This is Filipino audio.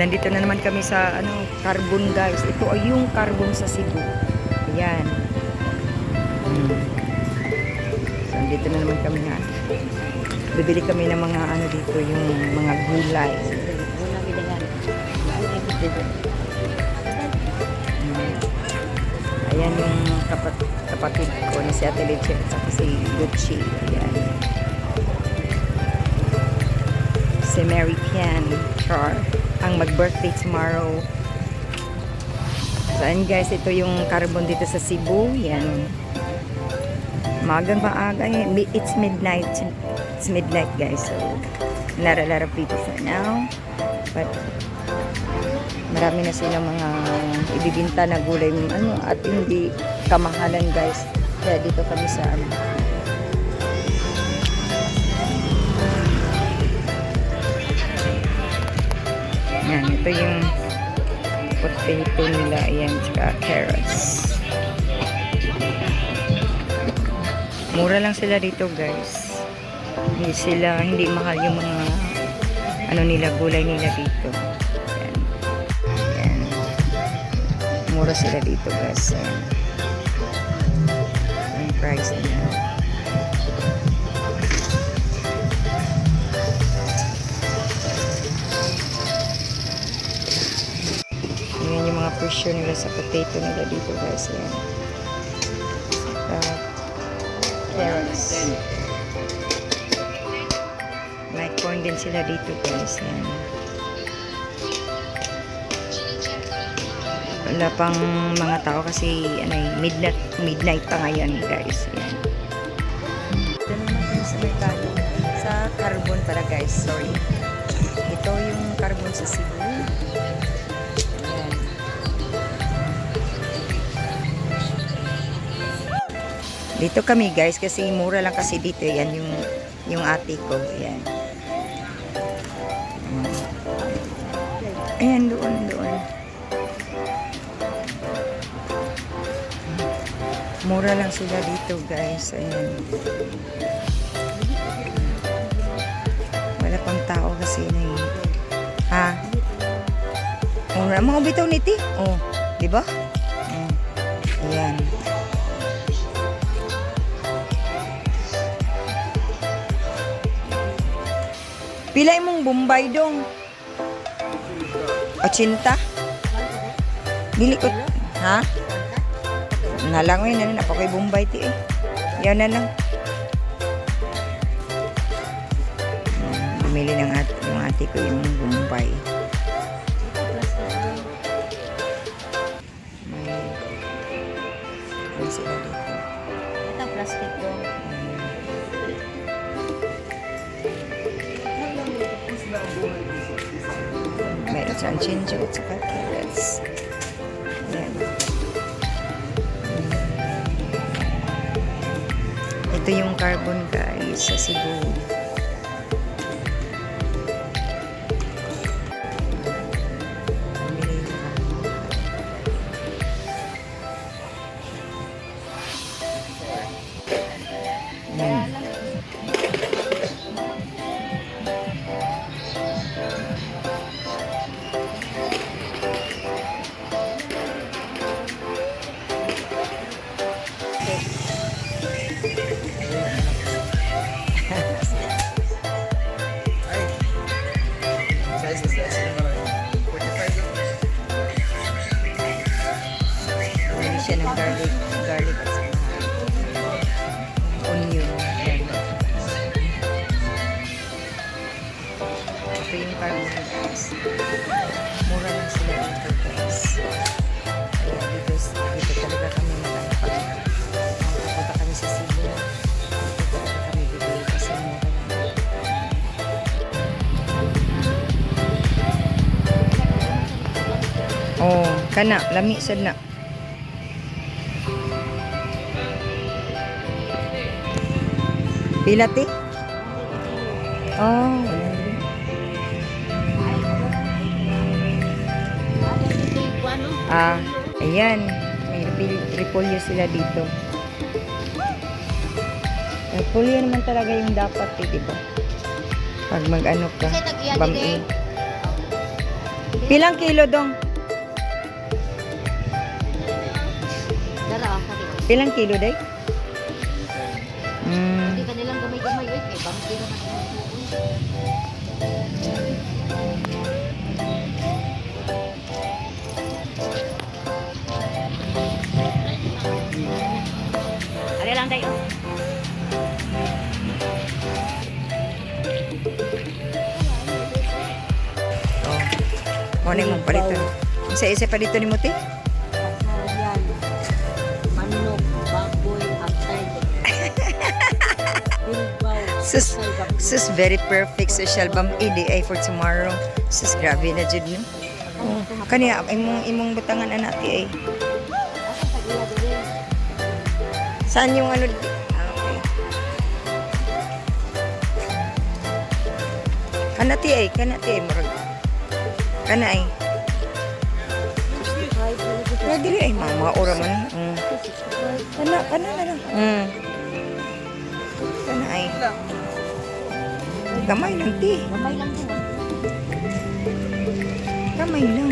Nandito na naman kami sa carbon guys. Ito ay yung carbon sa Cebu. Ayan. So, nandito na naman kami nga. Bibili kami ng mga dito, yung mga gulay. Ayan yung kapatid ko na si Ate Leche at saka si Gucci. Ayan. Si Mary Pian Char ang mag-birthday tomorrow. So, and guys, ito yung carbon dito sa Cebu. Yan. Magang maaga. It's midnight. It's midnight, guys. So, not a lot of people for now. But, marami na silang mga ibibinta na gulay. At hindi kamahalan, guys. Kaya dito kami sa Yan, ito yung potato nila. Ayan, tsaka carrots. Mura lang sila dito, guys. Hindi mahal yung mga nila, gulay nila dito. Ayan. Ayan. Mura sila dito, guys. Ayan. Ang price nila. Ayan yung mga portion nila sa potato nila dito, guys. Ayan. Carrots. May corn din sila dito, guys. Ayan. Wala pang mga tao kasi midnight pa ngayon, guys. Ayan. Ito naman tayo sa merkado. Sa carbon pala, guys. Sorry. Ito yung carbon sa Cebu. Dito kami, guys, kasi mura lang kasi dito. Yan yung ate ko. Ayan. Ayan, doon. Mura lang sila dito, guys. Ayan. Wala pang tao kasi na yun. Ha? Mura. Mga bitaw niti. Oh, diba? Ayan. Pilay mong Bombay dong. 80? Dili ko. Ha? Nalangoy na na. Napakoy Bombay ti eh. Yan na lang. Bumili ng yung ate ko yung Bombay. May sila dito. Ito plastic ko. Meron siyang ginger at saka carrots. Ayan. Ito yung carbon, guys, sa Cebu. Ayan. Siya ng garlic at saka onion. Ayan. Ito yung carbon, guys. Mura lang sila dito, guys. Kaya dito talaga kami punta kami sa Cebu. Dito talaga kami bibili kasi mura lang. Oh, kana lami sad na. Pilati? Oh, ayan. May repolyo sila dito. Repolyo naman talaga yung dapat eh, diba? Pag mag-ano ka, bami. Pilang kilo dong? Dara, kati. Pilang kilo day? Hindi ka nilang gamay-gamay. Uy, kay bangki naman. Ari lang tayo. Oh. Mo mong palito. Isa-isa pa dito ni Muti? Yan. Manok, baboy, atay. Bilbao. Sus very perfect social bam EDA for tomorrow. Sus grabe na jud no. Oh, kaniya imong butangan anak ti ay. Asa sa ila dire? Saan yung ano? Okay. Kana ti ay murag. Kana ay. Kana dili ay mama ora man. Kana na lang. Kana ay. Gamay lang ti. Gamay lang din. Gamay lang.